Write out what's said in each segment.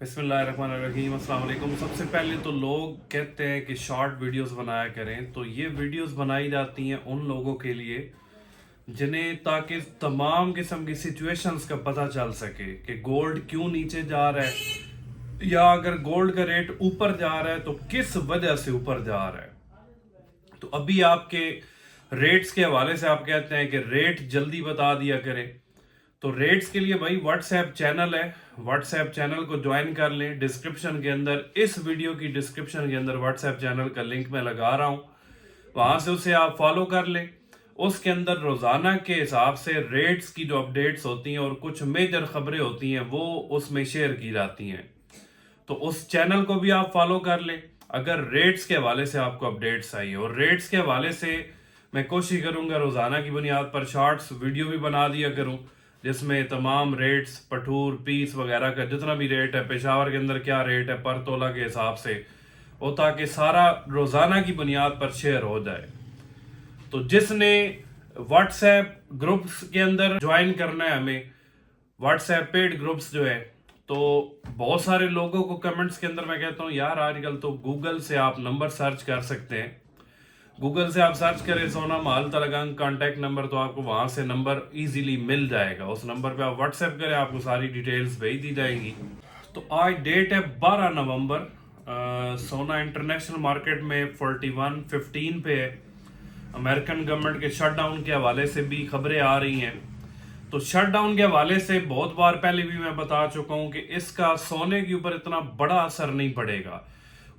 बिस्मिल्लाहिर्रहमानिर्रहीम, अस्सलाम वालेकुम। सबसे पहले तो लोग कहते हैं कि शॉर्ट वीडियोस बनाया करें, तो ये वीडियोस बनाई जाती हैं उन लोगों के लिए जिन्हें ताकि तमाम किस्म की सिचुएशंस का पता चल सके कि गोल्ड क्यों नीचे जा रहा है, या अगर गोल्ड का रेट ऊपर जा रहा है तो किस वजह से ऊपर जा रहा है। तो अभी आपके रेट्स के हवाले से आप कहते हैं कि रेट जल्दी बता दिया करें, तो रेट्स के लिए भाई व्हाट्सएप चैनल है, व्हाट्सएप चैनल को ज्वाइन कर लें। डिस्क्रिप्शन के अंदर, इस वीडियो की डिस्क्रिप्शन के अंदर व्हाट्सएप चैनल का लिंक मैं लगा रहा हूँ, वहां से उसे आप फॉलो कर लें। उसके अंदर रोजाना के हिसाब से रेट्स की जो अपडेट्स होती हैं और कुछ मेजर खबरें होती हैं वो उसमें शेयर की जाती हैं, तो उस चैनल को भी आप फॉलो कर लें अगर रेट्स के हवाले से आपको अपडेट्स आई। और रेट्स के हवाले से मैं कोशिश करूंगा रोजाना की बुनियाद पर शॉर्ट्स वीडियो भी बना दिया करूं, जिसमें तमाम रेट्स, पठूर, पीस वगैरह का जितना भी रेट है, पेशावर के अंदर क्या रेट है पर तोला के हिसाब से, वो ताकि सारा रोजाना की बुनियाद पर शेयर हो जाए। तो जिसने व्हाट्सएप ग्रुप्स के अंदर ज्वाइन करना है, हमें व्हाट्सएप पेड ग्रुप्स जो है, तो बहुत सारे लोगों को कमेंट्स के अंदर मैं कहता हूँ यार आजकल तो गूगल से आप नंबर सर्च कर सकते हैं। गूगल से आप सर्च करें सोना महल तलगंग कॉन्टैक्ट नंबर, तो आपको वहां से नंबर इजीली मिल जाएगा। उस नंबर पे आप व्हाट्सएप करें, आपको सारी डिटेल्स भेज दी जाएंगी। तो आज डेट है 12 नवंबर। सोना इंटरनेशनल मार्केट में 41.15 पे है। अमेरिकन गवर्नमेंट के शटडाउन के हवाले से भी खबरें आ रही हैं। तो शटडाउन के हवाले से बहुत बार पहले भी मैं बता चुका हूं कि इसका सोने के ऊपर इतना बड़ा असर नहीं पड़ेगा,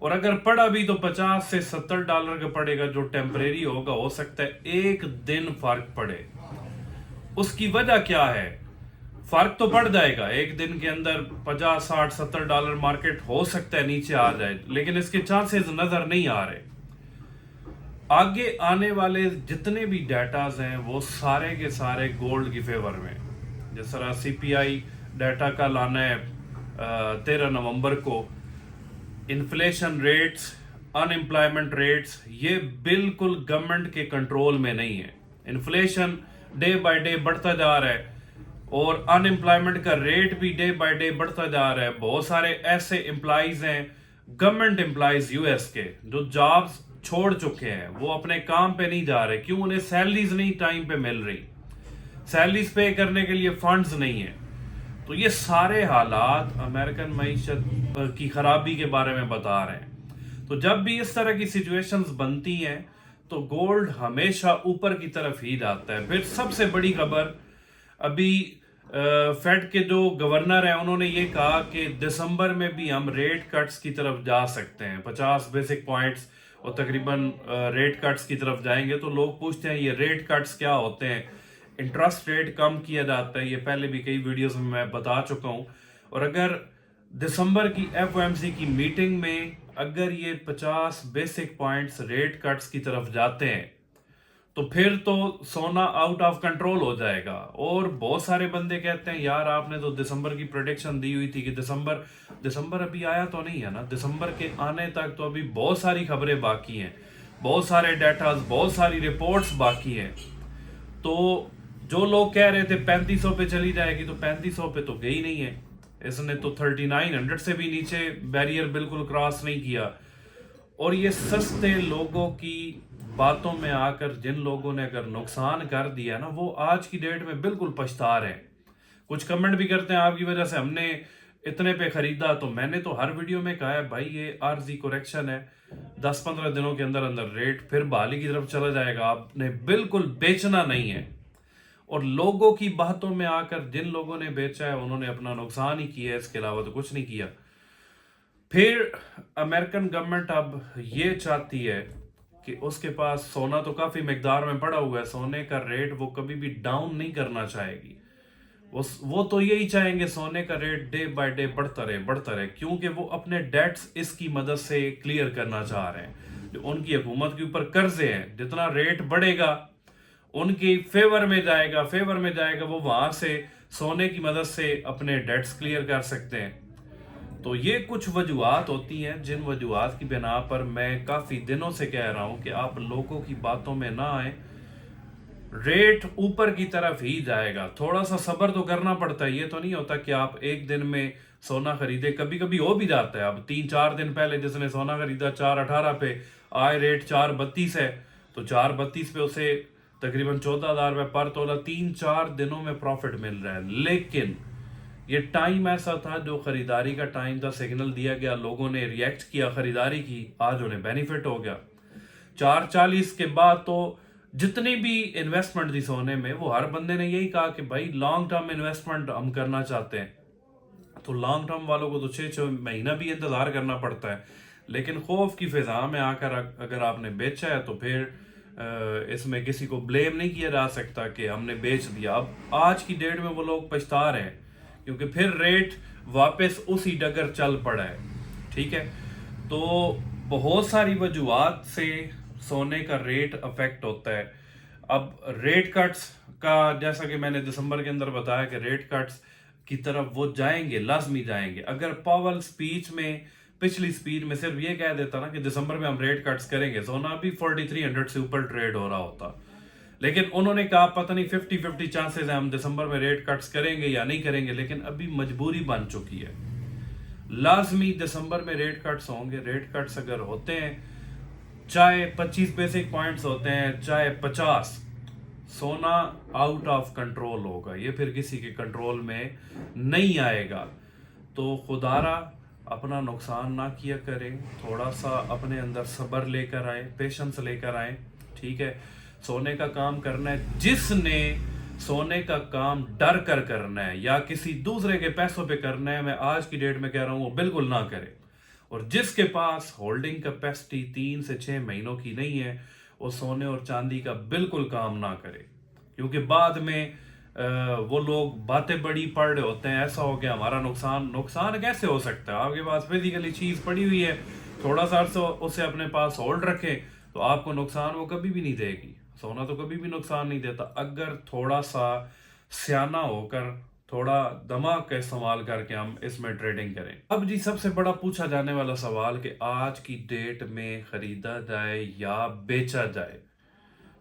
और अगर पड़ा भी तो 50 से 70 डॉलर का पड़ेगा, जो टेम्परेरी होगा। हो सकता है एक दिन फर्क पड़े। उसकी वजह क्या है? फर्क तो पड़ जाएगा एक दिन के अंदर, 50, 60, 70 डॉलर मार्केट हो सकता है नीचे आ जाए, लेकिन इसके चांसेस नजर नहीं आ रहे। आगे आने वाले जितने भी डाटाज हैं वो सारे के सारे गोल्ड की फेवर में। जिस तरह सीपीआई डाटा का लाना है 13 नवंबर को, इन्फ्लेशन रेट्स, अनएम्प्लॉयमेंट रेट्स, ये बिल्कुल गवर्नमेंट के कंट्रोल में नहीं है। इन्फ्लेशन डे बाय डे बढ़ता जा रहा है और अनएम्प्लॉयमेंट का रेट भी डे बाय डे बढ़ता जा रहा है। बहुत सारे ऐसे एम्प्लॉयज हैं, गवर्नमेंट एम्प्लॉयज यूएस के, जो जॉब्स छोड़ चुके हैं, वो अपने काम पे नहीं जा रहे। क्यों? उन्हें सैलरीज नहीं टाइम पे मिल रही, सैलरीज पे करने के लिए फंड्स नहीं है। तो ये सारे हालात अमेरिकन मईशत की खराबी के बारे में बता रहे हैं। तो जब भी इस तरह की सिचुएशंस बनती हैं तो गोल्ड हमेशा ऊपर की तरफ ही जाता है। फिर सबसे बड़ी खबर, अभी फेड के जो गवर्नर हैं उन्होंने ये कहा कि दिसंबर में भी हम रेट कट्स की तरफ जा सकते हैं, 50 बेसिक पॉइंट्स और तकरीबन रेट कट्स की तरफ जाएंगे। तो लोग पूछते हैं ये रेट कट्स क्या होते हैं? इंटरेस्ट रेट कम किया जाता है, ये पहले भी कई वीडियोस में मैं बता चुका हूं। और अगर दिसंबर की एफओएमसी की मीटिंग में अगर ये 50 बेसिक पॉइंट्स रेट कट्स की तरफ जाते हैं तो फिर तो सोना आउट ऑफ कंट्रोल हो जाएगा। और बहुत सारे बंदे कहते हैं यार आपने तो दिसंबर की प्रेडिक्शन दी हुई थी कि दिसंबर अभी आया तो नहीं है ना, दिसंबर के आने तक तो अभी बहुत सारी खबरें बाकी हैं, बहुत सारे डाटा, बहुत सारी रिपोर्ट्स बाकी हैं। तो जो लोग कह रहे थे 3500 पे चली जाएगी, तो 3500 पे तो गई नहीं है। इसने तो 3900 से भी नीचे बैरियर बिल्कुल क्रॉस नहीं किया। और ये सस्ते लोगों की बातों में आकर जिन लोगों ने अगर नुकसान कर दिया ना, वो आज की डेट में बिल्कुल पछता रहे हैं। कुछ कमेंट भी करते हैं आपकी वजह से हमने इतने पे खरीदा। तो मैंने तो हर वीडियो में कहा है भाई ये आरजी करेक्शन है, 10-15 दिनों के अंदर अंदर रेट फिर बहाली की तरफ चला जाएगा। आपने बिल्कुल बेचना नहीं है। और लोगों की बातों में आकर जिन लोगों ने बेचा है उन्होंने अपना नुकसान ही किया है, इसके अलावा तो कुछ नहीं किया। फिर अमेरिकन गवर्नमेंट अब ये चाहती है कि उसके पास सोना तो काफी मिकदार में पड़ा हुआ है, सोने का रेट वो कभी भी डाउन नहीं करना चाहेगी। वो तो यही चाहेंगे सोने का रेट डे बाय डे बढ़ता रहे, क्योंकि वो अपने डेट्स इसकी मदद से क्लियर करना चाह रहे हैं। जो उनकी हुकूमत के ऊपर कर्जे हैं, जितना रेट बढ़ेगा उनकी फेवर में जाएगा, वो वहां से सोने की मदद से अपने डेट्स क्लियर कर सकते हैं। तो ये कुछ वजूहात होती हैं जिन वजूहात की बिना पर मैं काफी दिनों से कह रहा हूं कि आप लोगों की बातों में ना आए। रेट ऊपर की तरफ ही जाएगा, थोड़ा सा सब्र तो करना पड़ता है। ये तो नहीं होता कि आप एक दिन में सोना खरीदे, कभी कभी हो भी जाता है। अब 3-4 दिन पहले जिसने सोना खरीदा 418 पे, आय रेट 432 है, तो 432 पे उसे तकरीबन 14,000 रुपये पर तोला 3-4 दिनों में प्रॉफिट मिल रहा है। लेकिन ये टाइम ऐसा था जो खरीदारी का टाइम था, सिग्नल दिया गया, लोगों ने रिएक्ट किया, खरीदारी की, आज उन्हें बेनिफिट हो गया। 440 के बाद तो जितनी भी इन्वेस्टमेंट थी सोने में, वो हर बंदे ने यही कहा कि भाई लॉन्ग टर्म इन्वेस्टमेंट हम करना चाहते हैं। तो लॉन्ग टर्म वालों को तो 6-6 महीना भी इंतजार करना पड़ता है। लेकिन खौफ की फिजा में आकर अगर आपने बेचा है तो फिर इसमें किसी को ब्लेम नहीं किया जा सकता कि हमने बेच दिया। अब आज की डेट में वो लोग पछता रहे हैं क्योंकि फिर रेट वापस उसी डगर चल पड़ा है। ठीक है, तो बहुत सारी वजूहात से सोने का रेट अफेक्ट होता है। अब रेट कट्स का, जैसा कि मैंने दिसंबर के अंदर बताया कि रेट कट्स की तरफ वो जाएंगे, लाजमी जाएंगे। अगर पावल स्पीच में, पिछली स्पीच में सिर्फ ये कह देता ना कि दिसंबर में हम रेट कट्स करेंगे, सोना भी 4300 से ऊपर ट्रेड हो रहा होता। लेकिन उन्होंने कहा पता नहीं 50-50 चांसेस है हम दिसंबर में रेट कट्स करेंगे या नहीं करेंगे, लेकिन अभी मजबूरी बन चुकी है, लाजमी दिसंबर में रेट कट्स होंगे। रेट कट्स अगर होते हैं, चाहे 25 बेसिक पॉइंट्स होते हैं, चाहे 50, सोना आउट ऑफ कंट्रोल होगा, ये फिर किसी के कंट्रोल में नहीं आएगा। तो खुदारा अपना नुकसान ना किया करें, थोड़ा सा अपने अंदर सब्र लेकर आए, पेशेंस लेकर आए। ठीक है, सोने का काम करना है, जिसने सोने का काम डर कर करना है या किसी दूसरे के पैसों पे करना है, मैं आज की डेट में कह रहा हूं वो बिल्कुल ना करे। और जिसके पास होल्डिंग कैपेसिटी 3 से 6 महीनों की नहीं है, वो सोने और चांदी का बिल्कुल काम ना करे, क्योंकि बाद में वो लोग बातें बड़ी पढ़ रहे होते हैं, ऐसा हो गया हमारा नुकसान कैसे हो सकता है? आपके पास फिजिकली चीज पड़ी हुई है, थोड़ा सा अर्सा उसे अपने पास होल्ड रखें तो आपको नुकसान वो कभी भी नहीं देगी। सोना तो कभी भी नुकसान नहीं देता, अगर थोड़ा सा सियाना होकर, थोड़ा दिमाग का इस्तेमाल करके हम इसमें ट्रेडिंग करें। अब जी सबसे बड़ा पूछा जाने वाला सवाल कि आज की डेट में खरीदा जाए या बेचा जाए।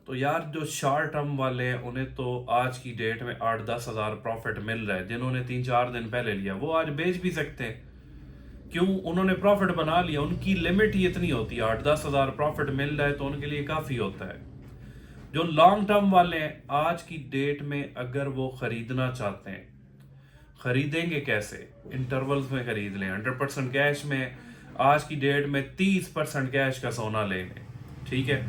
तो यार जो शॉर्ट टर्म वाले हैं उन्हें तो आज की डेट में 8-10 हज़ार प्रॉफिट मिल रहा है। जिन्होंने 3-4 दिन पहले लिया वो आज बेच भी सकते हैं, क्यों? उन्होंने प्रॉफिट बना लिया, उनकी लिमिट ही इतनी होती है, 8-10 हज़ार प्रॉफिट मिल रहा है तो उनके लिए काफ़ी होता है। जो लॉन्ग टर्म वाले हैं, आज की डेट में अगर वो खरीदना चाहते हैं, खरीदेंगे कैसे? इंटरवल्स में खरीद लें, 100% कैश में। आज की डेट में 30% कैश का सोना ले लें, ठीक है,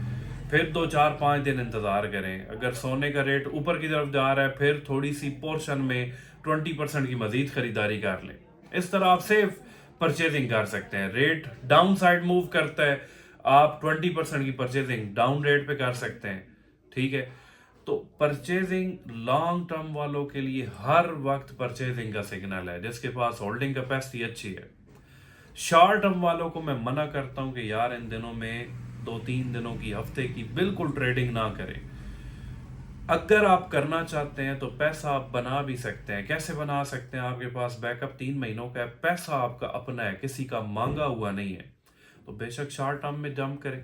फिर 2-4-5 दिन इंतजार करें। अगर सोने का रेट ऊपर की तरफ जा रहा है, फिर थोड़ी सी पोर्शन में 20% की मजीद खरीदारी कर लें। इस तरह आप सेफ परचेजिंग कर सकते हैं। रेट डाउन साइड मूव करता है, आप 20% की परचेजिंग डाउन रेट पे कर सकते हैं, ठीक है। तो परचेजिंग लॉन्ग टर्म वालों के लिए हर वक्त परचेजिंग का सिग्नल है, जिसके पास होल्डिंग कैपेसिटी अच्छी है। शॉर्ट टर्म वालों को मैं मना करता हूं कि यार इन दिनों में 2-3 दिनों की, हफ्ते की बिल्कुल ट्रेडिंग ना करें। अगर आप करना चाहते हैं तो पैसा आप बना भी सकते हैं। कैसे बना सकते हैं? आपके पास बैकअप 3 महीनों का है, पैसा आपका अपना है, किसी का मांगा हुआ नहीं है, तो बेशक शॉर्ट टर्म में जंप करें,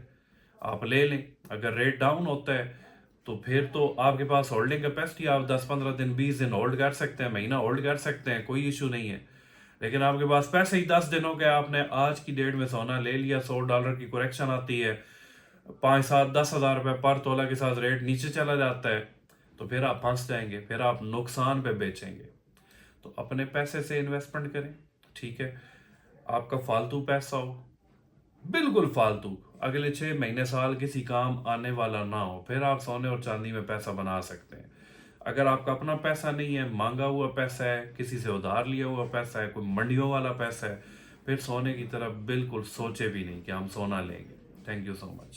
आप ले लें। अगर रेट डाउन होता है तो फिर तो आपके पास होल्डिंग कैपेसिटी, आप 10-15 दिन 20 दिन होल्ड कर सकते हैं, महीना होल्ड कर सकते हैं, कोई इशू नहीं है। लेकिन आपके पास पैसे ही 10 दिनों के, आपने आज की डेट में सोना ले लिया, $100 की करेक्शन आती है, 5-7-10 हज़ार रुपये पर तोला के साथ रेट नीचे चला जाता है, तो फिर आप फंस जाएंगे, फिर आप नुकसान पे बेचेंगे। तो अपने पैसे से इन्वेस्टमेंट करें, ठीक है। आपका फालतू पैसा हो, बिल्कुल फालतू, अगले 6 महीने साल किसी काम आने वाला ना हो, फिर आप सोने और चांदी में पैसा बना सकते हैं। अगर आपका अपना पैसा नहीं है, मांगा हुआ पैसा है, किसी से उधार लिया हुआ पैसा है, कोई मंडियों वाला पैसा है, फिर सोने की तरफ बिल्कुल सोचे भी नहीं कि हम सोना लेंगे। Thank you so much.